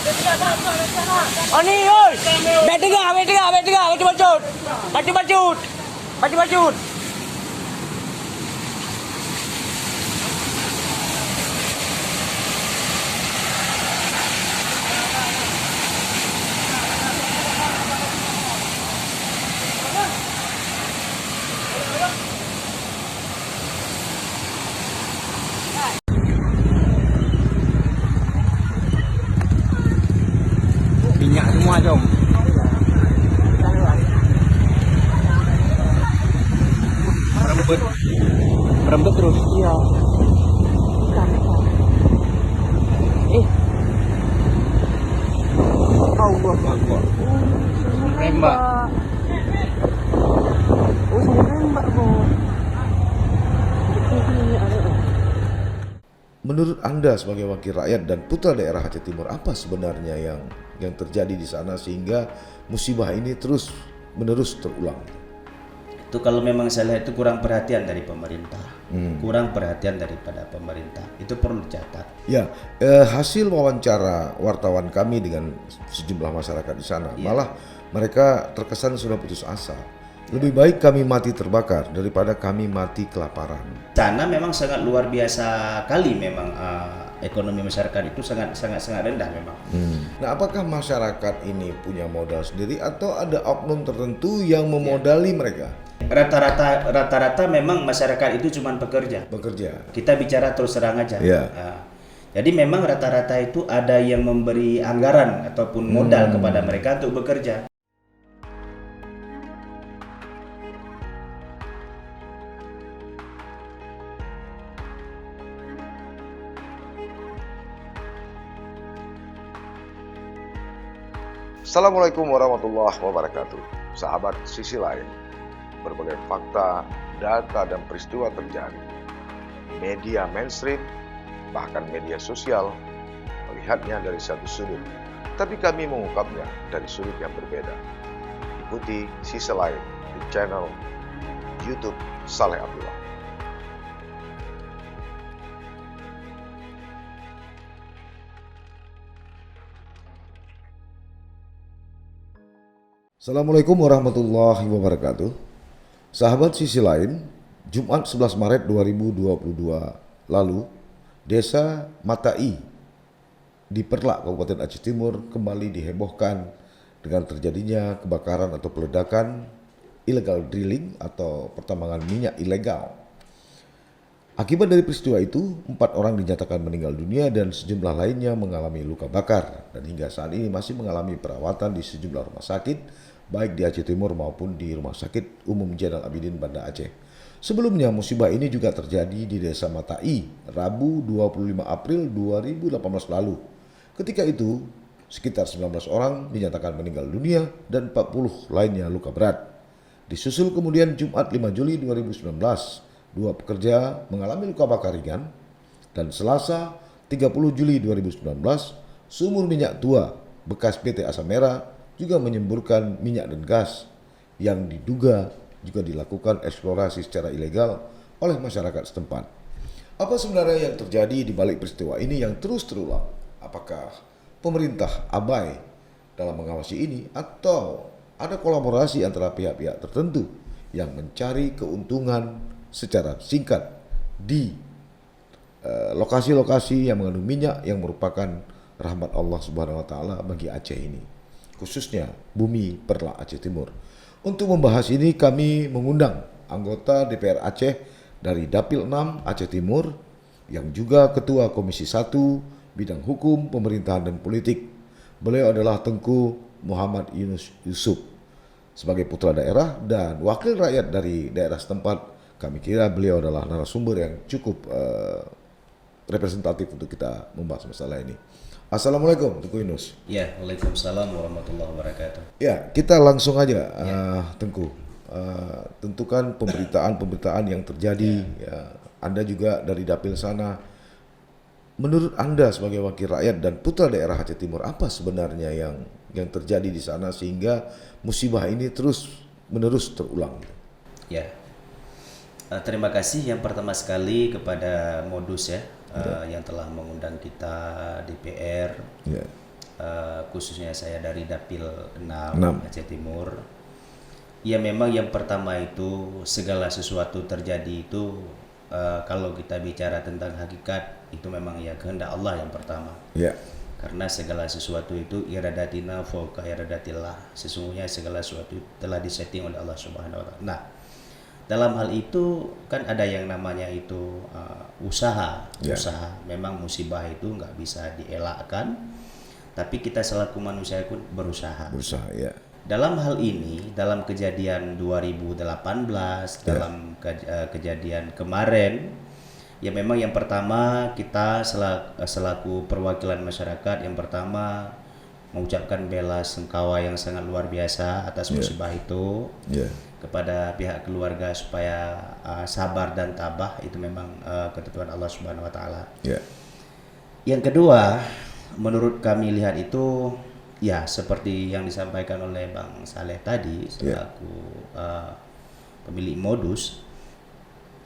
Oh ni, oi. Bek tengah, baju bacut. Baju bacut. Minyak semua jom. Merembet terus. Iya. Allah Akbar. Nembak. Oh, saya nembak kok. Menurut Anda sebagai wakil rakyat dan putra daerah Aceh Timur, apa sebenarnya yang terjadi di sana sehingga musibah ini terus menerus terulang? Itu kalau memang saya lihat itu kurang perhatian dari pemerintah, kurang perhatian daripada pemerintah, itu perlu dicatat. Ya, hasil wawancara wartawan kami dengan sejumlah masyarakat di sana, malah mereka terkesan sudah putus asa. Lebih baik kami mati terbakar daripada kami mati kelaparan. Sana memang sangat luar biasa kali memang ekonomi masyarakat itu sangat rendah memang. Nah, apakah masyarakat ini punya modal sendiri atau ada oknum tertentu yang memodali mereka? Rata-rata memang masyarakat itu cuma bekerja. Kita bicara terus terang aja. Ya. Jadi memang rata-rata itu ada yang memberi anggaran ataupun modal kepada mereka untuk bekerja. Assalamualaikum warahmatullahi wabarakatuh. Sahabat sisi lain, berbagai fakta, data, dan peristiwa terjadi. Media mainstream, bahkan media sosial, melihatnya dari satu sudut, tapi kami mengungkapnya dari sudut yang berbeda. Ikuti sisi lain di channel YouTube Saleh Abdullah. Assalamualaikum warahmatullahi wabarakatuh. Sahabat sisi lain, Jumat 11 Maret 2022 lalu, Desa Matai di Perlak, Kabupaten Aceh Timur kembali dihebohkan dengan terjadinya kebakaran atau peledakan illegal drilling atau pertambangan minyak ilegal. Akibat dari peristiwa itu, 4 orang dinyatakan meninggal dunia dan sejumlah lainnya mengalami luka bakar dan hingga saat ini masih mengalami perawatan di sejumlah rumah sakit baik di Aceh Timur maupun di Rumah Sakit Umum Zainal Abidin Banda Aceh. Sebelumnya musibah ini juga terjadi di Desa Matai Rabu 25 April 2018 lalu. Ketika itu sekitar 19 orang dinyatakan meninggal dunia dan 40 lainnya luka berat. Disusul kemudian Jumat 5 Juli 2019, 2 pekerja mengalami luka bakar ringan, dan Selasa 30 Juli 2019, sumur minyak tua bekas PT Asam Merah juga menyemburkan minyak dan gas yang diduga juga dilakukan eksplorasi secara ilegal oleh masyarakat setempat. Apa sebenarnya yang terjadi di balik peristiwa ini yang terus terulang? Apakah pemerintah abai dalam mengawasi ini atau ada kolaborasi antara pihak-pihak tertentu yang mencari keuntungan secara singkat di lokasi-lokasi yang mengandung minyak yang merupakan rahmat Allah Subhanahu wa taala bagi Aceh ini, khususnya bumi Perlak Aceh Timur. Untuk membahas ini kami mengundang anggota DPR Aceh dari Dapil 6 Aceh Timur yang juga Ketua Komisi 1 Bidang Hukum, Pemerintahan dan Politik. Beliau adalah Tengku Muhammad Yunus Yusuf. Sebagai putra daerah dan wakil rakyat dari daerah setempat, kami kira beliau adalah narasumber yang cukup representatif untuk kita membahas masalah ini. Assalamualaikum, Tengku Yunus. Ya, waalaikumsalam warahmatullahi wabarakatuh. Ya, kita langsung aja, Tengku. Tentukan pemberitaan yang terjadi. Ya, Anda juga dari Dapil sana. Menurut Anda sebagai wakil rakyat dan putra daerah Aceh Timur, apa sebenarnya yang terjadi di sana sehingga musibah ini terus menerus terulang? Ya, terima kasih yang pertama sekali kepada Modus yang telah mengundang kita DPR khususnya saya dari Dapil 6 Enam. Aceh Timur. Ya memang yang pertama itu segala sesuatu terjadi itu kalau kita bicara tentang hakikat itu memang ya kehendak Allah yang pertama. Ya. Karena segala sesuatu itu iradatina fauqa iradatillah. Sesungguhnya segala sesuatu telah disetting oleh Allah Subhanahu wa taala. Nah, dalam hal itu kan ada yang namanya itu usaha. Ya. Usaha. Memang musibah itu nggak bisa dielakkan. Tapi kita selaku manusia pun berusaha. Berusaha, ya. Dalam hal ini, dalam kejadian 2018, dalam kejadian kemarin, ya memang yang pertama kita selaku perwakilan masyarakat yang pertama mengucapkan bela sungkawa yang sangat luar biasa atas musibah itu kepada pihak keluarga supaya sabar dan tabah, itu memang ketentuan Allah Subhanahu wa taala. Yang kedua, menurut kami lihat itu ya seperti yang disampaikan oleh Bang Saleh tadi selaku pemilik modus.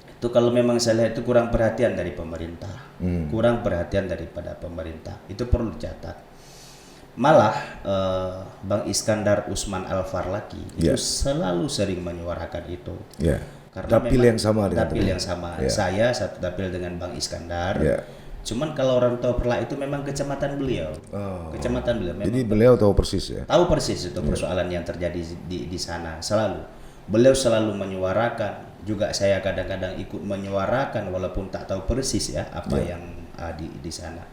Itu kalau memang saya lihat itu kurang perhatian dari pemerintah, kurang perhatian daripada pemerintah, itu perlu dicatat. Malah Bang Iskandar Usman Al-Farlaki itu selalu sering menyuarakan itu. Karena dapil yang sama dengan dapil yang sama. Saya satu dapil dengan Bang Iskandar. Cuman kalau orang tahu Perlak itu memang kecamatan beliau. Kecamatan beliau. Memang jadi beliau tahu persis ya. Tahu persis itu persoalan yang terjadi di sana. Selalu beliau selalu menyuarakan. Juga saya kadang-kadang ikut menyuarakan walaupun tak tahu persis ya apa yang di sana.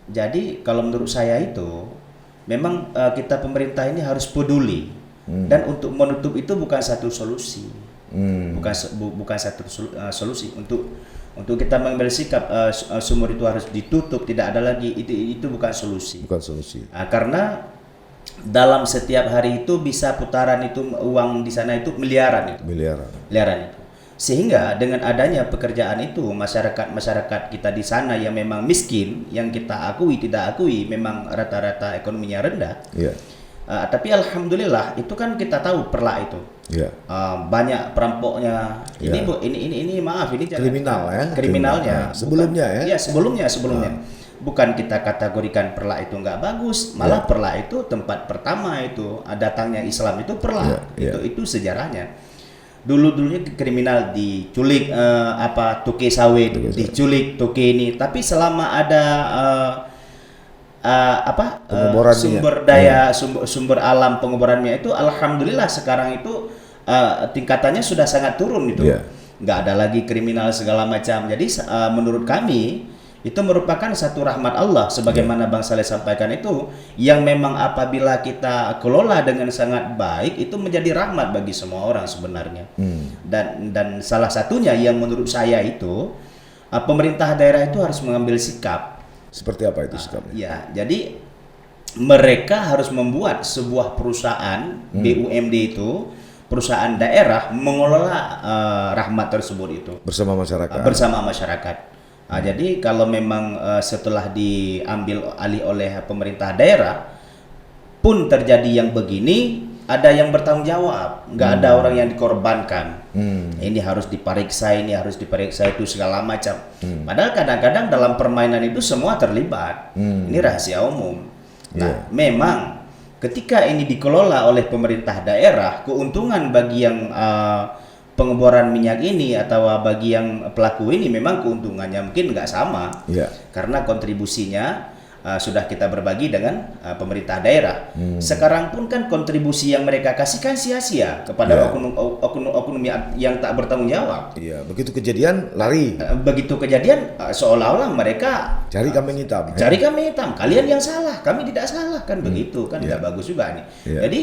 Jadi kalau menurut saya itu memang kita pemerintah ini harus peduli dan untuk menutup itu bukan satu solusi, bukan satu solusi untuk kita mengambil sikap sumur itu harus ditutup, tidak ada lagi, itu bukan solusi. Bukan solusi. Karena dalam setiap hari itu bisa putaran itu uang di sana itu miliaran itu. Miliaran itu. Sehingga dengan adanya pekerjaan itu masyarakat kita di sana yang memang miskin, yang kita akui tidak akui memang rata-rata ekonominya rendah. Tapi alhamdulillah itu kan kita tahu Perlak itu. Banyak perampoknya. Ini maaf ini kriminal ya. Kriminalnya. Sebelumnya bukan, ya. Sebelumnya. Bukan kita kategorikan Perlak itu nggak bagus, malah Perlak itu tempat pertama itu datangnya Islam itu Perlak. Itu sejarahnya. Dulunya kriminal diculik tuke sawit, diculik tuke ini. Tapi selama ada sumber daya sumber alam pengeborannya itu alhamdulillah sekarang itu tingkatannya sudah sangat turun itu. Nggak ada lagi kriminal segala macam. Jadi menurut kami itu merupakan satu rahmat Allah sebagaimana Bang Saleh sampaikan itu, yang memang apabila kita kelola dengan sangat baik itu menjadi rahmat bagi semua orang sebenarnya. Dan salah satunya yang menurut saya itu pemerintah daerah itu harus mengambil sikap. Seperti apa itu sikapnya? Jadi mereka harus membuat sebuah perusahaan BUMD itu, perusahaan daerah mengelola rahmat tersebut itu bersama masyarakat. Jadi kalau memang setelah diambil alih oleh pemerintah daerah pun terjadi yang begini, ada yang bertanggung jawab, nggak ada orang yang dikorbankan. Ini harus diperiksa, itu segala macam. Padahal kadang-kadang dalam permainan itu semua terlibat. Ini rahasia umum. Nah, memang ketika ini dikelola oleh pemerintah daerah, keuntungan bagi yang pengeboran minyak ini atau bagi yang pelaku ini memang keuntungannya mungkin nggak sama, karena kontribusinya sudah kita berbagi dengan pemerintah daerah. Sekarang pun kan kontribusi yang mereka kasihkan sia-sia kepada oknum yang tak bertanggung jawab. Begitu kejadian lari. Begitu kejadian seolah-olah mereka cari kambing hitam. Cari kambing hitam. Kalian yang salah, kami tidak salah kan begitu kan nggak bagus juga nih. Jadi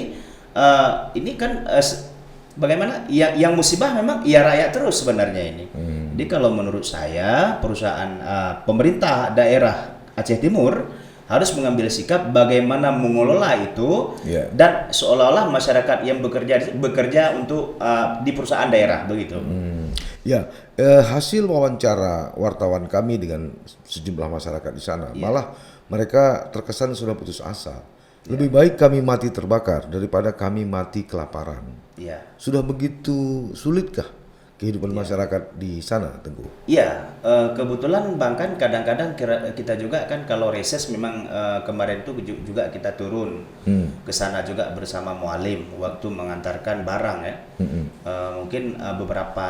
ini kan bagaimana yang musibah memang rakyat terus sebenarnya ini. Jadi kalau menurut saya perusahaan pemerintah daerah Aceh Timur harus mengambil sikap bagaimana mengelola itu dan seolah-olah masyarakat yang bekerja untuk di perusahaan daerah begitu. Hasil wawancara wartawan kami dengan sejumlah masyarakat di sana, malah mereka terkesan sudah putus asa. Lebih baik kami mati terbakar daripada kami mati kelaparan. Sudah begitu sulitkah kehidupan masyarakat di sana, Tengku? Iya, kebetulan Bang kan kadang-kadang kita juga kan kalau reses memang kemarin itu juga kita turun ke sana juga bersama mualim waktu mengantarkan barang ya. Mungkin beberapa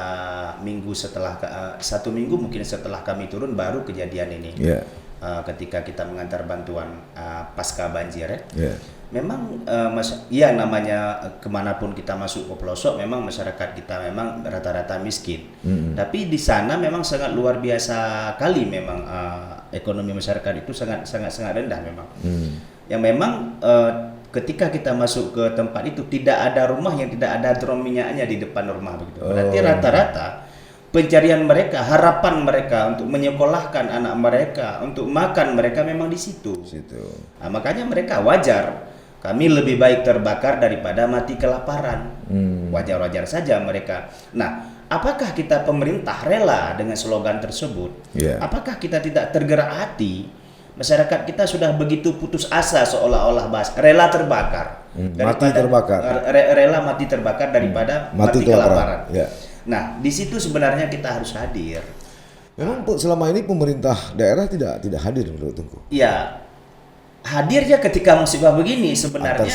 minggu setelah 1 minggu mungkin setelah kami turun baru kejadian ini. Ketika kita mengantar bantuan pasca banjir ya. Memang ya namanya kemanapun kita masuk ke pelosok memang masyarakat kita memang rata-rata miskin. Tapi di sana memang sangat luar biasa kali memang ekonomi masyarakat itu sangat rendah memang. Yang memang ketika kita masuk ke tempat itu tidak ada rumah yang tidak ada drum minyaknya di depan rumah begitu. Berarti rata-rata pencarian mereka, harapan mereka untuk menyekolahkan anak mereka, untuk makan mereka memang di situ. Nah, makanya mereka wajar. Kami lebih baik terbakar daripada mati kelaparan. Wajar-wajar saja mereka. Nah, apakah kita pemerintah rela dengan slogan tersebut? Apakah kita tidak tergerak hati? Masyarakat kita sudah begitu putus asa seolah-olah rela terbakar. Mati terbakar. Rela mati terbakar daripada mati kelaparan. Nah, di situ sebenarnya kita harus hadir. Memang selama ini pemerintah daerah tidak hadir menurut Tengku? Iya. Hadirnya ketika musibah begini sebenarnya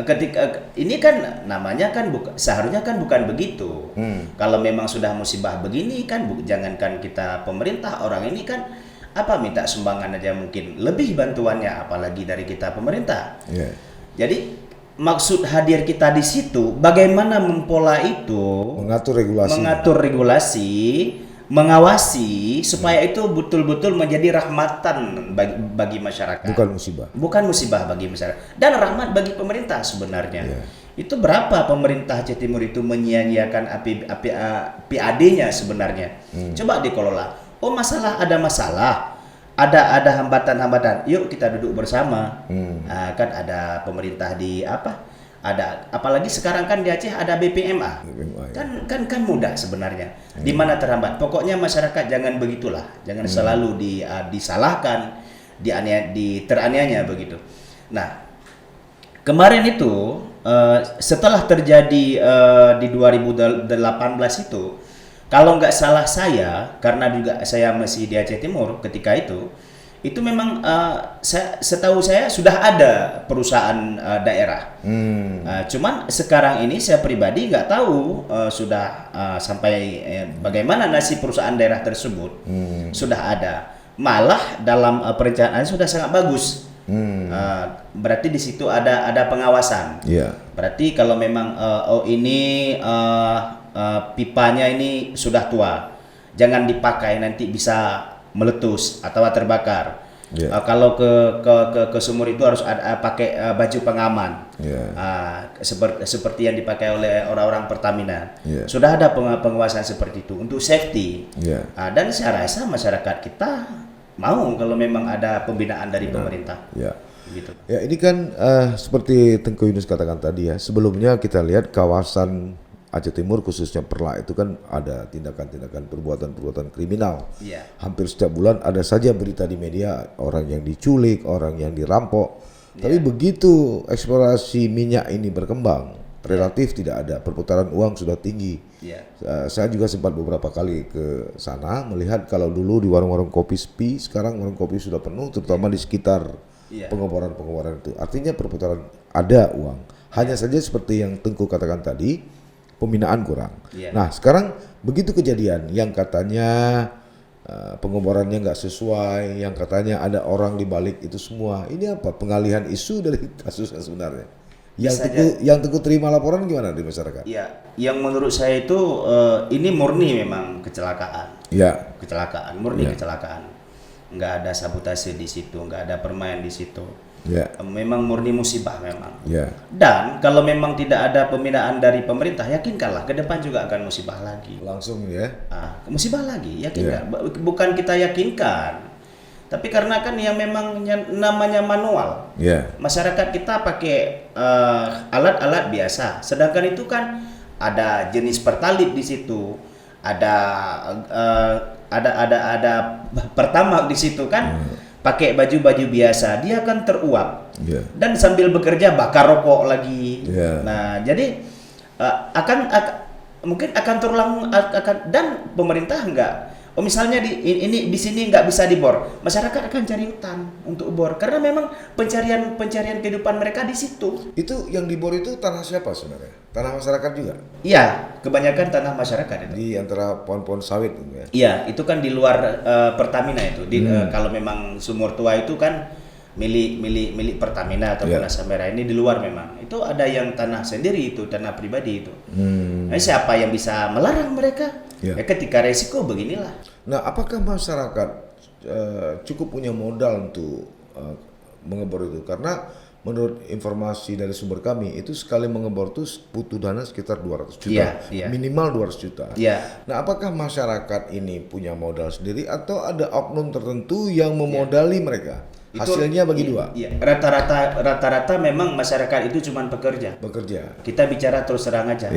ketika ini kan namanya kan seharusnya kan bukan begitu. Kalau memang sudah musibah begini kan jangankan kita pemerintah, orang ini kan minta sumbangan aja mungkin lebih bantuannya apalagi dari kita pemerintah. Jadi maksud hadir kita di situ bagaimana mempola itu, mengatur regulasi, mengawasi supaya itu betul-betul menjadi rahmatan bagi masyarakat. Bukan musibah bagi masyarakat dan rahmat bagi pemerintah sebenarnya. Itu berapa pemerintah Aceh Timur itu menyia-nyiakan PAD-nya sebenarnya. Coba dikelola. Ada masalah. Ada hambatan-hambatan. Yuk kita duduk bersama. Kan ada pemerintah ada apalagi sekarang kan di Aceh ada BPMA. Kan mudah sebenarnya. Di mana terhambat? Pokoknya masyarakat jangan begitulah. Jangan selalu disalahkan, teraniaya begitu. Nah, kemarin itu setelah terjadi di 2018 itu, kalau nggak salah saya, karena juga saya masih di Aceh Timur ketika itu memang setahu saya sudah ada perusahaan daerah. Cuman sekarang ini saya pribadi nggak tahu sudah sampai bagaimana nasib perusahaan daerah tersebut. Sudah ada, malah dalam perencanaan sudah sangat bagus. Berarti di situ ada pengawasan. Berarti kalau memang ini pipanya ini sudah tua, jangan dipakai nanti bisa meletus atau terbakar. Kalau ke sumur itu harus pakai baju pengaman. Seperti yang dipakai oleh orang-orang Pertamina. Sudah ada pengawasan seperti itu untuk safety. Dan saya rasa masyarakat kita mau kalau memang ada pembinaan dari pemerintah. Gitu. Ya, ini kan seperti Tengku Yunus katakan tadi ya. Sebelumnya kita lihat kawasan Aceh Timur khususnya Perla itu kan ada tindakan-tindakan perbuatan kriminal. Hampir setiap bulan ada saja berita di media orang yang diculik, orang yang dirampok. Tapi begitu eksplorasi minyak ini berkembang, relatif tidak ada, perputaran uang sudah tinggi. Saya juga sempat beberapa kali ke sana melihat kalau dulu di warung-warung kopi sepi, sekarang warung kopi sudah penuh, terutama di sekitar pengoboran itu. Artinya perputaran ada uang. Hanya saja seperti yang Tengku katakan tadi, pembinaan kurang. Nah, sekarang begitu kejadian yang katanya pengoborannya nggak sesuai, yang katanya ada orang di balik itu semua. Ini apa? Pengalihan isu dari kasus yang sebenarnya. Yang Tengku terima laporan gimana di masyarakat? Yang menurut saya itu ini murni memang kecelakaan. Kecelakaan, murni kecelakaan. Nggak ada sabotase di situ, nggak ada permainan di situ. Memang murni musibah memang. Dan kalau memang tidak ada pembinaan dari pemerintah, yakinkanlah ke depan juga akan musibah lagi. Langsung ya? Musibah lagi, yakinkan. Bukan kita yakinkan, tapi karena kan yang memang namanya manual. Masyarakat kita pakai alat-alat biasa, sedangkan itu kan ada jenis pertalit di situ, ada pertamax di situ kan. Pakai baju-baju biasa, dia akan teruap dan sambil bekerja bakar rokok lagi. Nah, jadi mungkin akan terulang dan pemerintah enggak. Oh misalnya di sini nggak bisa dibor, masyarakat akan cari hutan untuk bor karena memang pencarian kehidupan mereka di situ. Itu yang dibor itu tanah siapa sebenarnya? Tanah masyarakat juga? Iya, kebanyakan tanah masyarakat itu. Di antara pohon-pohon sawit gitu ya? Iya, itu kan di luar Pertamina itu. Kalau memang Sumur Tua itu kan milik Pertamina ataupun Asam Merah, ini di luar memang. Itu ada yang tanah sendiri itu, tanah pribadi itu. Nah, siapa yang bisa melarang mereka? Ya ketika resiko beginilah. Nah, apakah masyarakat cukup punya modal untuk mengebor itu? Karena menurut informasi dari sumber kami, itu sekali mengebor itu butuh dana sekitar 200 juta. Minimal 200 juta. Nah, apakah masyarakat ini punya modal sendiri atau ada oknum tertentu yang memodali mereka? Hasilnya bagi dua. Rata-rata memang masyarakat itu cuma bekerja. Kita bicara terus terang aja.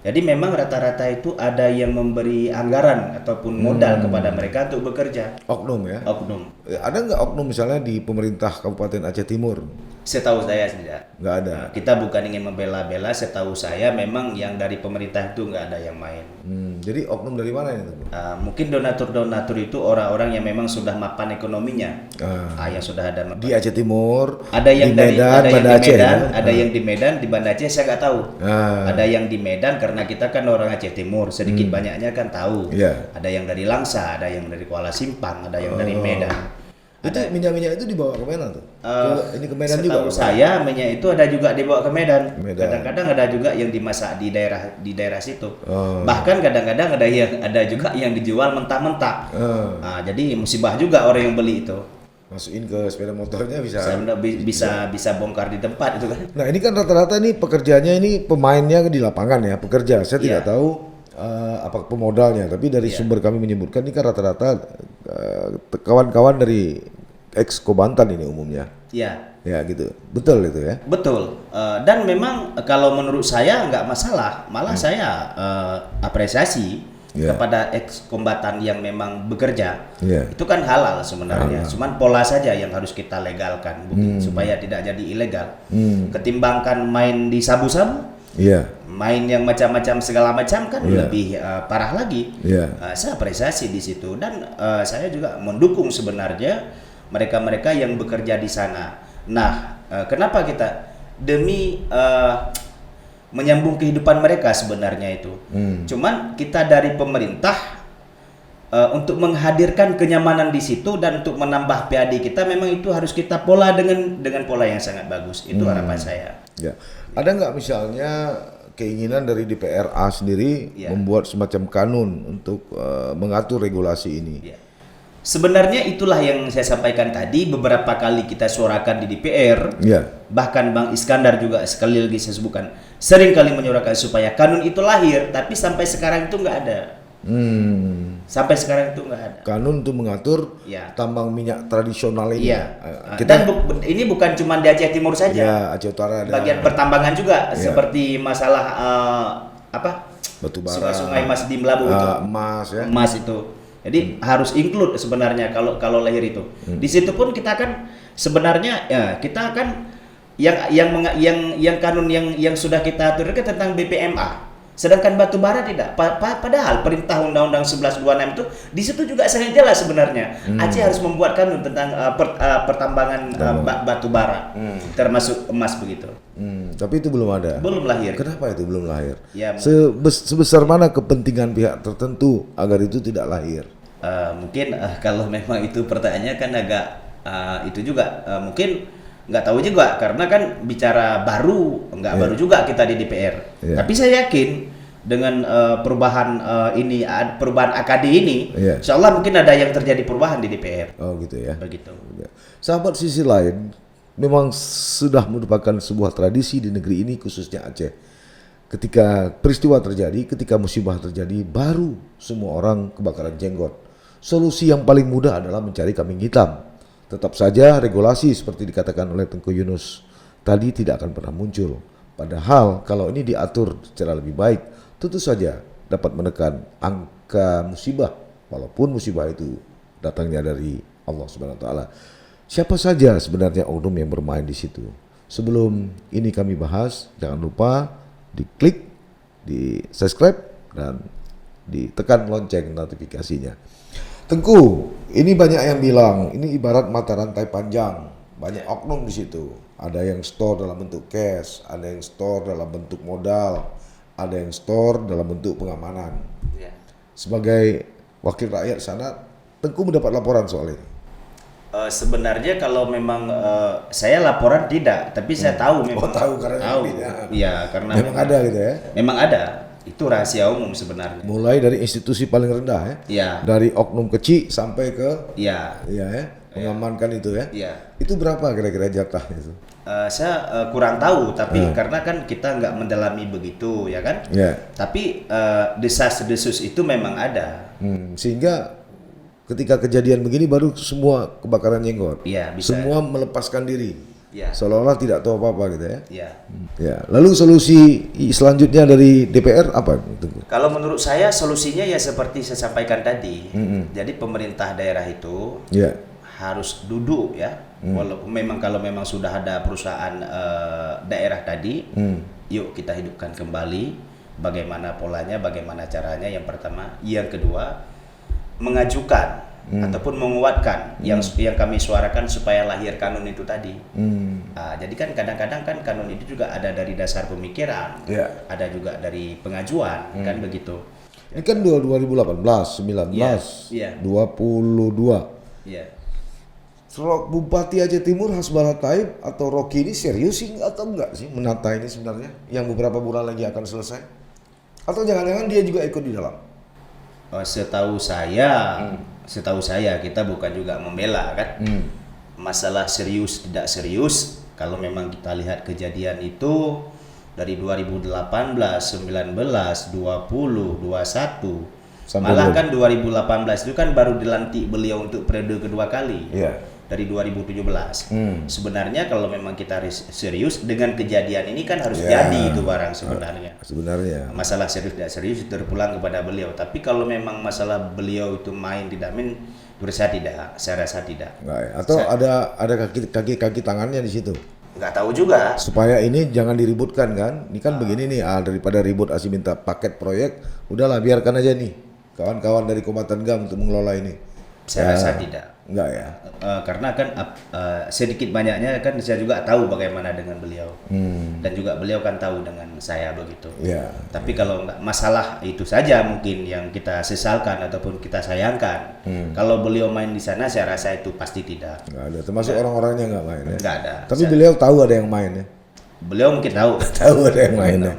Jadi memang rata-rata itu ada yang memberi anggaran ataupun modal kepada mereka untuk bekerja. Oknum ya? Oknum. Ada nggak oknum misalnya di pemerintah Kabupaten Aceh Timur? Setahu saya tidak. Nggak ada. Nah, kita bukan ingin membela-bela, setahu saya memang yang dari pemerintah itu nggak ada yang main. Jadi oknum dari mana ini? Mungkin donatur itu orang-orang yang memang sudah mapan ekonominya. Yang sudah ada mapan. Di Aceh Timur, ada yang di Medan, Banda Aceh. Ada yang di Medan, di Banda Aceh saya nggak tahu. Ada yang di Medan karena kita kan orang Aceh Timur, sedikit banyaknya kan tahu. Ada yang dari Langsa, ada yang dari Kuala Simpang, ada yang dari Medan. Itu minyak-minyak itu dibawa ke mana tuh? Ini ke Medan juga? Setahu saya minyak itu ada juga dibawa ke Medan. Kadang-kadang ada juga yang dimasak di daerah situ. Bahkan kadang-kadang ada juga yang dijual mentah-mentah. Jadi musibah juga orang yang beli itu. Masukin ke sepeda motornya bisa bongkar di tempat itu kan. Nah, ini kan rata-rata nih pekerjaannya ini pemainnya di lapangan ya, pekerja. Saya tidak tahu apa pemodalnya, tapi dari sumber kami menyebutkan ini kan rata-rata kawan-kawan dari ex Kobantan ini umumnya. Ya gitu, betul itu ya. Betul. Dan memang kalau menurut saya nggak masalah, malah saya apresiasi kepada ex kombatan yang memang bekerja. Itu kan halal sebenarnya. Cuman pola saja yang harus kita legalkan, supaya tidak jadi ilegal. Ketimbangkan main di sabu-sabu. Main yang macam-macam segala macam kan lebih parah lagi. Saya apresiasi di situ dan saya juga mendukung sebenarnya mereka-mereka yang bekerja di sana. Nah, kenapa kita demi menyambung kehidupan mereka sebenarnya itu. Cuman kita dari pemerintah untuk menghadirkan kenyamanan di situ dan untuk menambah PAD kita memang itu harus kita pola dengan pola yang sangat bagus. Itu harapan saya. Ada nggak misalnya keinginan dari DPRA sendiri membuat semacam kanun untuk mengatur regulasi ini? Sebenarnya itulah yang saya sampaikan tadi, beberapa kali kita suarakan di DPR. Bahkan Bang Iskandar juga sekali lagi saya sebutkan, sering kali menyuarakan supaya kanun itu lahir, tapi sampai sekarang itu nggak ada. Sampai sekarang itu nggak ada. Kanun untuk mengatur tambang minyak tradisional ini. Dan ini bukan cuma di Aceh Timur saja. Aceh Utara ada. Bagian pertambangan juga seperti masalah batu bara, sungai Mas di Melabu itu. Emas itu. Jadi harus include sebenarnya kalau lahir itu. Di situ pun kita kan sebenarnya kita kan yang kanun yang sudah kita atur kan tentang BPMA. Sedangkan batu bara tidak. Padahal perintah Undang-Undang 1126 itu di situ juga sangat jelas sebenarnya. Aceh harus membuat kanun tentang pertambangan batu bara, termasuk emas begitu. Tapi itu belum ada. Belum lahir. Kenapa itu belum lahir? Sebesar mana kepentingan pihak tertentu agar itu tidak lahir? Mungkin kalau memang itu pertanyaannya kan agak itu juga mungkin nggak tahu juga karena kan bicara baru baru juga kita di DPR. Tapi saya yakin dengan perubahan perubahan AKD ini, insya Allah mungkin ada yang terjadi perubahan di DPR. Oh gitu ya. Begitu. Sahabat, sisi lain, memang sudah merupakan sebuah tradisi di negeri ini khususnya Aceh. Ketika peristiwa terjadi, ketika musibah terjadi, baru semua orang kebakaran jenggot. Solusi yang paling mudah adalah mencari kambing hitam. Tetap saja regulasi seperti dikatakan oleh Tengku Yunus tadi tidak akan pernah muncul. Padahal kalau ini diatur secara lebih baik, tentu saja dapat menekan angka musibah, walaupun musibah itu datangnya dari Allah Subhanahu wa taala. Siapa saja sebenarnya oknum yang bermain di situ? Sebelum ini kami bahas, jangan lupa diklik di subscribe dan ditekan lonceng notifikasinya. Tengku, ini banyak yang bilang ini ibarat mata rantai panjang, banyak oknum di situ. Ada yang store dalam bentuk cash, ada yang store dalam bentuk modal, ada yang store dalam bentuk pengamanan. Ya. Sebagai wakil rakyat sana, Tengku mendapat laporan soal ini. Sebenarnya kalau memang saya laporan tidak, tapi saya tahu memang. Tahu karena tahu. Iya, karena memang ada gitu ya. Memang ada. Itu rahasia umum sebenarnya. Mulai dari institusi paling rendah ya. Iya. Dari oknum kecil sampai ke Iya. iya ya, mengamankan itu ya. Iya. Itu berapa kira-kira jatahnya itu? Saya kurang tahu, tapi karena kan kita nggak mendalami begitu, ya kan? Ya. Tapi desas-desus itu memang ada. Sehingga ketika kejadian begini baru semua kebakaran jenggot. Iya, bisa. Semua melepaskan diri. Iya. Seolah-olah tidak tahu apa-apa gitu ya. Iya. Ya. Lalu solusi selanjutnya dari DPR apa? Kalau menurut saya solusinya ya seperti saya sampaikan tadi. Jadi pemerintah daerah itu harus duduk ya. Walaupun memang kalau memang sudah ada perusahaan daerah tadi, yuk kita hidupkan kembali. Bagaimana polanya, bagaimana caranya yang pertama. Yang kedua, mengajukan ataupun menguatkan yang kami suarakan supaya lahir kanun itu tadi. Jadi kan kadang-kadang kan kanun itu juga ada dari dasar pemikiran, ada juga dari pengajuan, kan begitu. Ini kan 2018, 19, 22. Iya. Bupati Aceh Timur Hasbala Taib atau Rocky ini serius sih atau enggak sih menata ini sebenarnya yang beberapa bulan lagi akan selesai? Atau jangan-jangan dia juga ikut di dalam? Setahu saya kita bukan juga membela kan. Masalah serius tidak serius, kalau memang kita lihat kejadian itu dari 2018, 19, 20, 21, malah kan 2018 itu kan baru dilantik beliau untuk periode kedua kali. Dari 2017. Sebenarnya kalau memang kita serius dengan kejadian ini kan harus jadi itu barang sebenarnya. Masalah serius tidak serius terpulang kepada beliau. Tapi kalau memang masalah beliau itu main tidak main, saya rasa tidak. Atau ada kaki tangannya di situ. Nggak tahu juga. Supaya ini jangan diributkan kan. Ini kan begini nih, daripada ribut asli minta paket proyek, udahlah biarkan aja nih kawan-kawan dari Komandan GAM untuk mengelola ini. Saya rasa tidak. Enggak ya. Karena kan sedikit banyaknya kan saya juga tahu bagaimana dengan beliau. Dan juga beliau kan tahu dengan saya begitu. Tapi kalau enggak masalah itu saja mungkin yang kita sesalkan ataupun kita sayangkan. Kalau beliau main di sana saya rasa itu pasti tidak. Enggak ada. Termasuk orang-orangnya enggak main ya. Enggak ada. Tapi beliau tahu ada yang main ya. Beliau mungkin tahu. Tahu ada yang main ya.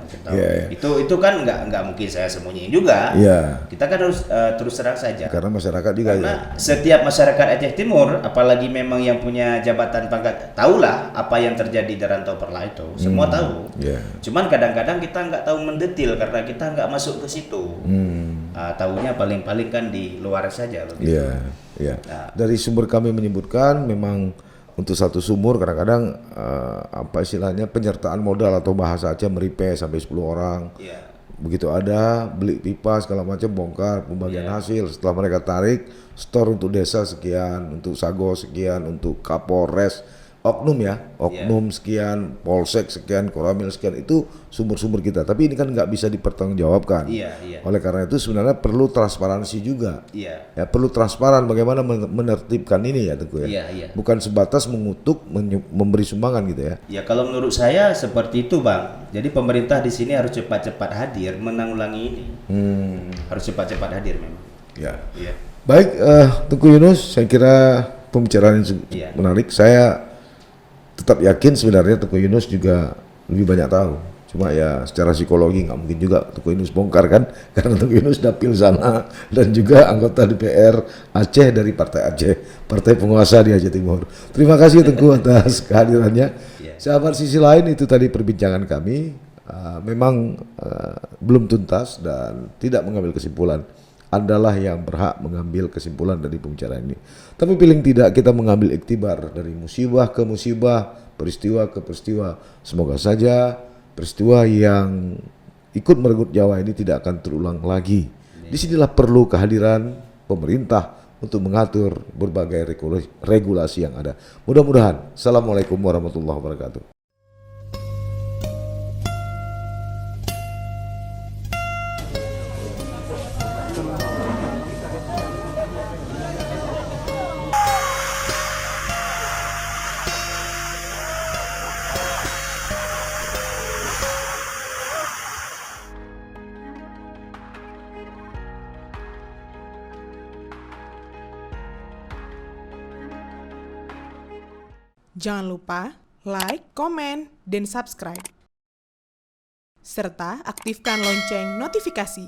Itu kan enggak mungkin saya sembunyiin juga. Kita kan harus terus terang saja. Karena masyarakat juga karena setiap masyarakat Aceh Timur, apalagi memang yang punya jabatan pangkat, tahulah apa yang terjadi di Rantau Perla itu. Semua tahu. Cuman kadang-kadang kita nggak tahu mendetil karena kita nggak masuk ke situ. Tahunya paling-paling kan di luar saja. Dari sumber kami menyebutkan memang untuk satu sumur kadang-kadang apa istilahnya penyertaan modal atau bahasa Aceh meripe sampai 10 orang. Begitu ada beli pipa segala macam bongkar pembagian hasil, setelah mereka tarik store untuk desa sekian, untuk Sago sekian, untuk Kapolres, oknum sekian, Polsek sekian, Koramil sekian, itu sumber-sumber kita. Tapi ini kan nggak bisa dipertanggungjawabkan. Oleh karena itu sebenarnya perlu transparansi juga. Ya perlu transparan bagaimana menertibkan ini ya Tengku ya. Bukan sebatas mengutuk, memberi sumbangan gitu ya. Ya kalau menurut saya seperti itu Bang. Jadi pemerintah di sini harus cepat-cepat hadir menanggulangi ini. Harus cepat-cepat hadir memang. Baik Tengku Yunus, saya kira pembicaraan ini menarik. Saya tetap yakin sebenarnya Tengku Yunus juga lebih banyak tahu. Cuma ya secara psikologi nggak mungkin juga Tengku Yunus bongkar kan, karena Tengku Yunus dapil sana dan juga anggota DPR Aceh dari Partai Aceh, partai penguasa di Aceh Timur. Terima kasih Tengku atas kehadirannya. Sahabat sisi lain, itu tadi perbincangan kami. Memang belum tuntas dan tidak mengambil kesimpulan. Adalah yang berhak mengambil kesimpulan dari pembicaraan ini. Tapi paling tidak kita mengambil iktibar dari musibah ke musibah, peristiwa ke peristiwa. Semoga saja peristiwa yang ikut merenggut nyawa ini tidak akan terulang lagi. Disinilah perlu kehadiran pemerintah untuk mengatur berbagai regulasi yang ada. Mudah-mudahan. Assalamualaikum warahmatullahi wabarakatuh. Jangan lupa like, komen, dan subscribe. Serta aktifkan lonceng notifikasi.